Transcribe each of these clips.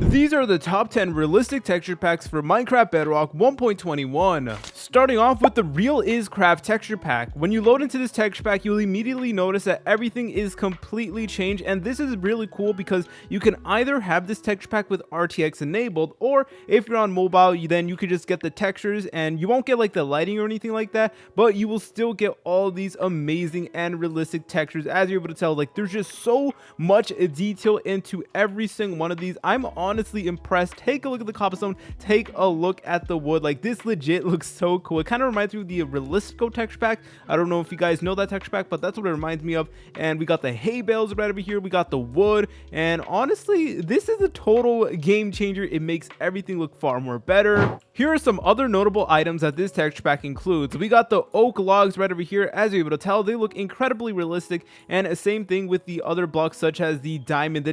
These are the top 10 realistic texture packs for Minecraft Bedrock 1.21. Starting off with the RealisCraft texture pack. When you load into this texture pack, you'll immediately notice that everything is completely changed, and this is really cool because you can either have this texture pack with RTX enabled, or if you're on mobile, then you could just get the textures and you won't get like the lighting or anything like that, but you will still get all these amazing and realistic textures. As you're able to tell, like there's just so much detail into every single one of these. I'm honestly impressed. Take a look at the cobblestone, take a look at the wood. Like this legit looks so cool. It kind of reminds me of the Realistico texture pack. I don't know if you guys know that texture pack, but that's what it reminds me of. And we got the hay bales right over here, we got the wood, and honestly this is a total game changer. It makes everything look far more better. Here are some other notable items that this texture pack includes. We got the oak logs right over here. As you're able to tell, they look incredibly realistic, and same thing with the other blocks such as the diamond.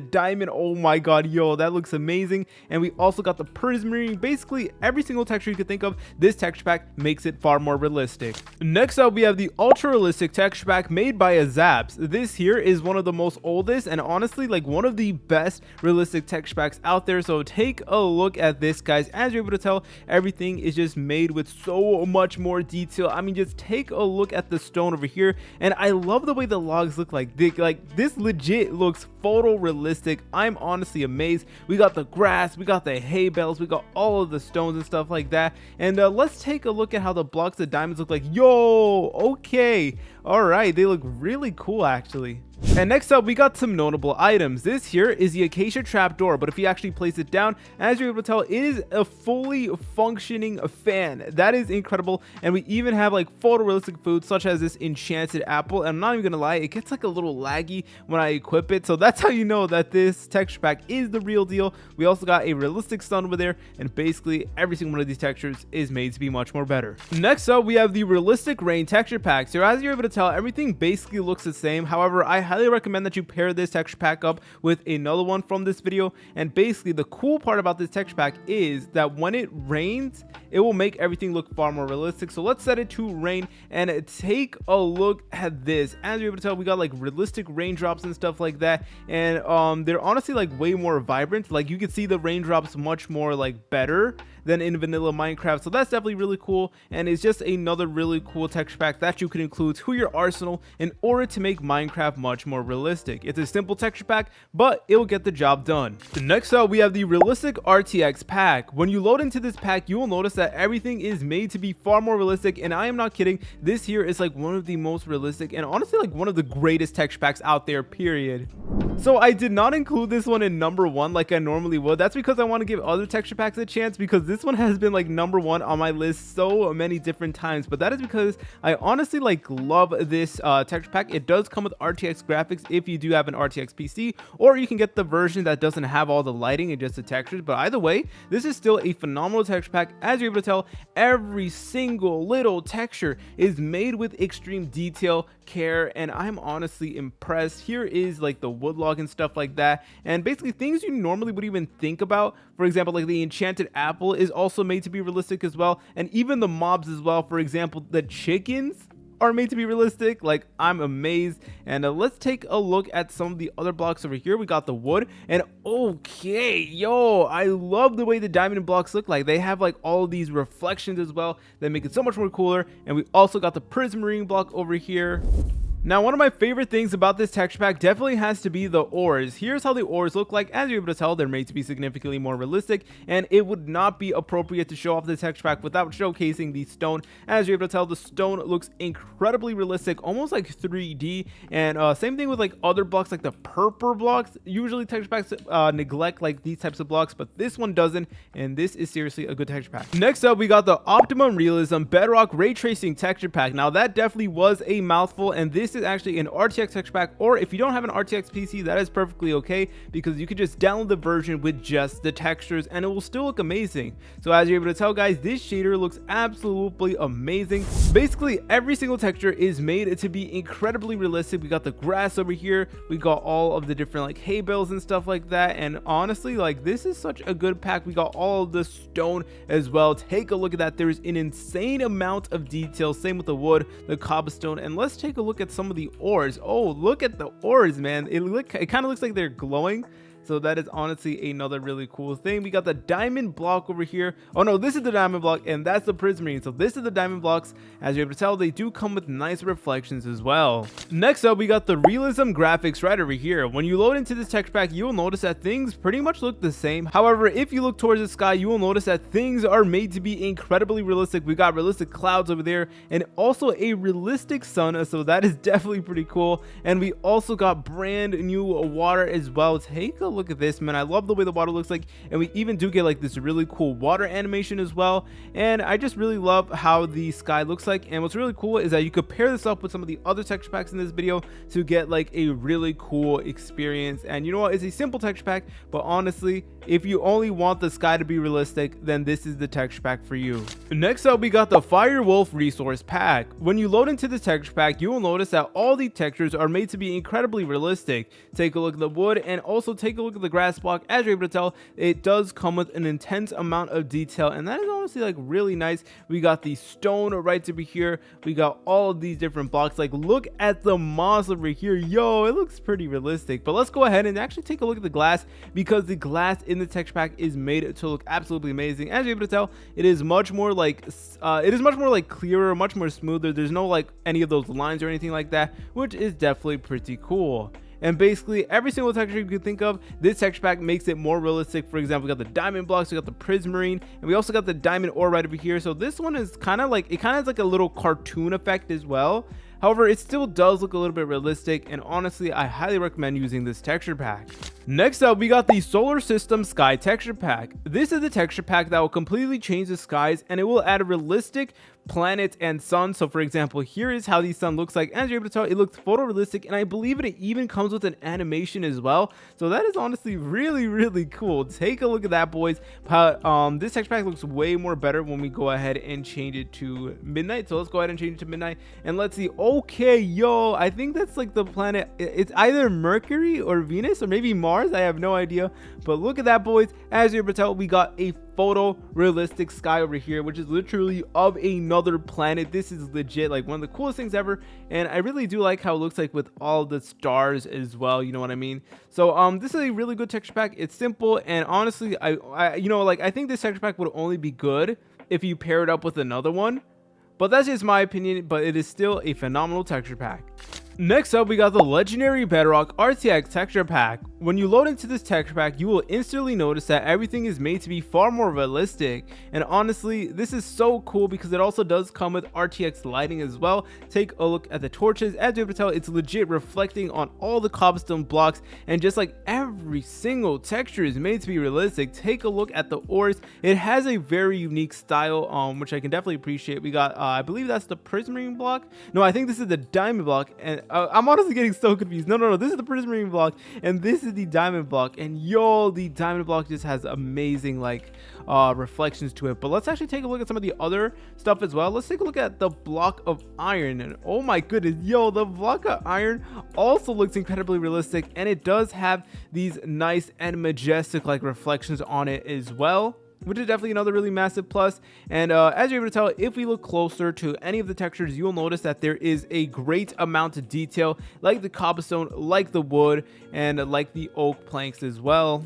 Oh my god, yo, that looks amazing. And we also got the prismarine. Basically every single texture you could think of, this texture pack makes it far more realistic. Next up, we have the ultra realistic texture pack made by a Zaps. This here is one of the most oldest and honestly like one of the best realistic texture packs out there. So take a look at this, guys. As you're able to tell, everything is just made with so much more detail. I mean, just take a look at the stone over here, and I love the way the logs look. Like this legit looks photorealistic. I'm honestly amazed. We got the grass, we got the hay bales, we got all of the stones and stuff like that. And let's take a look at how the blocks of diamonds look like. Yo, okay, all right, they look really cool actually. And next up, we got some notable items. This here is the acacia trapdoor, but if you actually place it down, as you're able to tell, it is a fully functioning fan. That is incredible. And we even have like photorealistic food such as this enchanted apple. And I'm not even gonna lie, it gets like a little laggy when I equip it, so that's how you know that this texture pack is the real deal. We also got a realistic sun over there, and basically every single one of these textures is made to be much more better. Next up, we have the realistic rain texture pack. So as you're able to tell, everything basically looks the same. However, I highly recommend that you pair this texture pack up with another one from this video. And basically the cool part about this texture pack is that when it rains, it will make everything look far more realistic. So let's set it to rain and take a look at this. As you're able to tell, we got like realistic raindrops and stuff like that, and they're honestly like way more vibrant. Like you can see the raindrops much more like better than in vanilla Minecraft, so that's definitely really cool. And it's just another really cool texture pack that you can include to your arsenal in order to make Minecraft much more realistic. It's a simple texture pack, but it will get the job done. Next up, we have the realistic RTX pack. When you load into this pack, you will notice that everything is made to be far more realistic, and I am not kidding. This here is like one of the most realistic and honestly like one of the greatest texture packs out there, period. So I did not include this one in number one like I normally would. That's because I want to give other texture packs a chance, because this one has been like number one on my list so many different times. But that is because I honestly like love this texture pack. It does come with RTX graphics if you do have an RTX PC, or you can get the version that doesn't have all the lighting and just the textures. But either way, this is still a phenomenal texture pack. As you're able to tell, every single little texture is made with extreme detail, care, and I'm honestly impressed. Here is like the wood log and stuff like that, and basically things you normally would even think about. For example, like the enchanted apple is also made to be realistic as well, and even the mobs as well. For example, the chickens are made to be realistic. Like, I'm amazed. And let's take a look at some of the other blocks over here. We got the wood, and okay, yo, I love the way the diamond blocks look. Like they have like all of these reflections as well that make it so much more cooler. And we also got the prismarine block over here. Now, one of my favorite things about this texture pack definitely has to be the ores. Here's how the ores look like. As you're able to tell, they're made to be significantly more realistic, and it would not be appropriate to show off the texture pack without showcasing the stone. As you're able to tell, the stone looks incredibly realistic, almost like 3D. And same thing with like other blocks, like the purple blocks. Usually texture packs neglect like these types of blocks, but this one doesn't, and this is seriously a good texture pack. Next up, we got the Optimum Realism Bedrock Ray Tracing texture pack. Now, that definitely was a mouthful, and this is actually an RTX texture pack, or if you don't have an RTX PC, that is perfectly okay, because you could just download the version with just the textures and it will still look amazing. So as you're able to tell, guys, this shader looks absolutely amazing. Basically every single texture is made to be incredibly realistic. We got the grass over here, we got all of the different like hay bales and stuff like that, and honestly, like, this is such a good pack. We got all of the stone as well. Take a look at that. There's an insane amount of detail. Same with the wood, the cobblestone, and let's take a look at some of the ores. Oh, look at the ores, man. It kind of looks like they're glowing. So that is honestly another really cool thing. We got the diamond block over here. Oh no, this is the diamond block and that's the prismarine. So this is the diamond blocks. As you're able to tell, they do come with nice reflections as well. Next up, we got the Realism Graphics right over here. When you load into this texture pack, you will notice that things pretty much look the same. However, if you look towards the sky, you will notice that things are made to be incredibly realistic. We got realistic clouds over there and also a realistic sun, so that is definitely pretty cool. And we also got brand new water as well. Take a look at this, man. I love the way the water looks like, and we even do get like this really cool water animation as well. And I just really love how the sky looks like. And what's really cool is that you could pair this up with some of the other texture packs in this video to get like a really cool experience. And you know what, it's a simple texture pack, but honestly, if you only want the sky to be realistic, then this is the texture pack for you. Next up, we got the Firewolf Resource pack. When you load into this texture pack, you will notice that all the textures are made to be incredibly realistic. Take a look at the wood and also take a look at the grass block. As you're able to tell, it does come with an intense amount of detail, and that is honestly like really nice. We got the stone right over here. We got all of these different blocks. Like, look at the moss over here. Yo, it looks pretty realistic. But let's go ahead and actually take a look at the glass, because the glass in the texture pack is made to look absolutely amazing. As you're able to tell, it is much more like clearer, much more smoother. There's no like any of those lines or anything like that, which is definitely pretty cool. And basically every single texture you could think of, this texture pack makes it more realistic. For example, we got the diamond blocks, we got the prismarine, and we also got the diamond ore right over here. So this one is kind of like, it kind of has like a little cartoon effect as well. However, it still does look a little bit realistic, and honestly, I highly recommend using this texture pack. Next up, we got the Solar System Sky Texture Pack. This is the texture pack that will completely change the skies, and it will add a realistic planet and sun. So for example, here is how the sun looks like. As you're able to tell, it looks photorealistic, and I believe it even comes with an animation as well. So that is honestly really cool. Take a look at that, boys. This texture pack looks way more better when we go ahead and change it to midnight. So let's go ahead and change it to midnight, and let's see. Okay, yo, I think that's like the planet. It's either Mercury or Venus or maybe Mars. I have no idea, but look at that, boys. As you're able to tell, we got a photorealistic sky over here, which is literally of another planet. This is legit like one of the coolest things ever, and I really do like how it looks like with all the stars as well, you know what I mean? So this is a really good texture pack. It's simple, and honestly, I you know, like, I think this texture pack would only be good if you pair it up with another one, but that's just my opinion. But it is still a phenomenal texture pack. Next up, we got the legendary Bedrock RTX texture pack. When you load into this texture pack, you will instantly notice that everything is made to be far more realistic. And honestly, this is so cool because it also does come with RTX lighting as well. Take a look at the torches. As you're able to tell, it's legit reflecting on all the cobblestone blocks, and just like every single texture is made to be realistic. Take a look at the ores. It has a very unique style, which I can definitely appreciate. We got I believe that's the prismarine block. No, I think this is the diamond block, and I'm honestly getting so confused. No, this is the prismarine block, and this is the diamond block. And yo, the diamond block just has amazing like reflections to it. But let's actually take a look at some of the other stuff as well. Let's take a look at the block of iron, and oh my goodness, yo, the block of iron also looks incredibly realistic, and it does have these nice and majestic like reflections on it as well, which is definitely another really massive plus. And as you're able to tell, if we look closer to any of the textures, you'll notice that there is a great amount of detail, like the cobblestone, like the wood, and like the oak planks as well.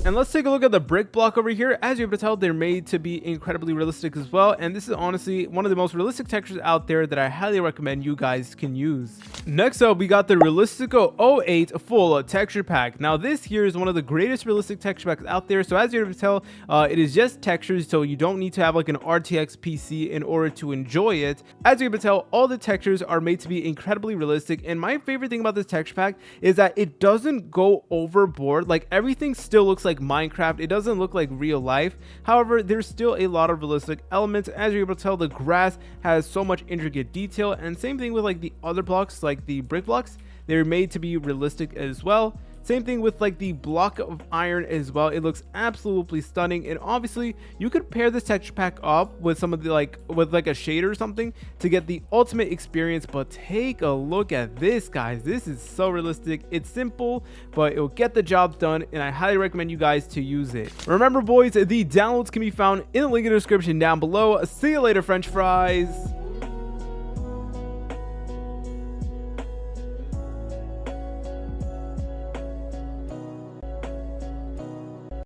And let's take a look at the brick block over here. As you're able to tell, they're made to be incredibly realistic as well, and this is honestly one of the most realistic textures out there that I highly recommend you guys can use. Next up, we got the Realistico 08 full texture pack. Now this here is one of the greatest realistic texture packs out there. So as you're able to tell, it is just textures, so you don't need to have like an RTX PC in order to enjoy it. As you're able to tell, all the textures are made to be incredibly realistic, and my favorite thing about this texture pack is that it doesn't go overboard. Like, everything still looks like Minecraft. It doesn't look like real life. However, there's still a lot of realistic elements. As you're able to tell, the grass has so much intricate detail, and same thing with like the other blocks, like the brick blocks. They're made to be realistic as well. Same thing with like the block of iron as well. It looks absolutely stunning, and obviously you could pair this texture pack up with some of the with a shader or something to get the ultimate experience. But take a look at this, guys. This is so realistic. It's simple, but it'll get the job done, and I highly recommend you guys to use it. Remember, boys, the downloads can be found in the link in the description down below. See you later, French fries.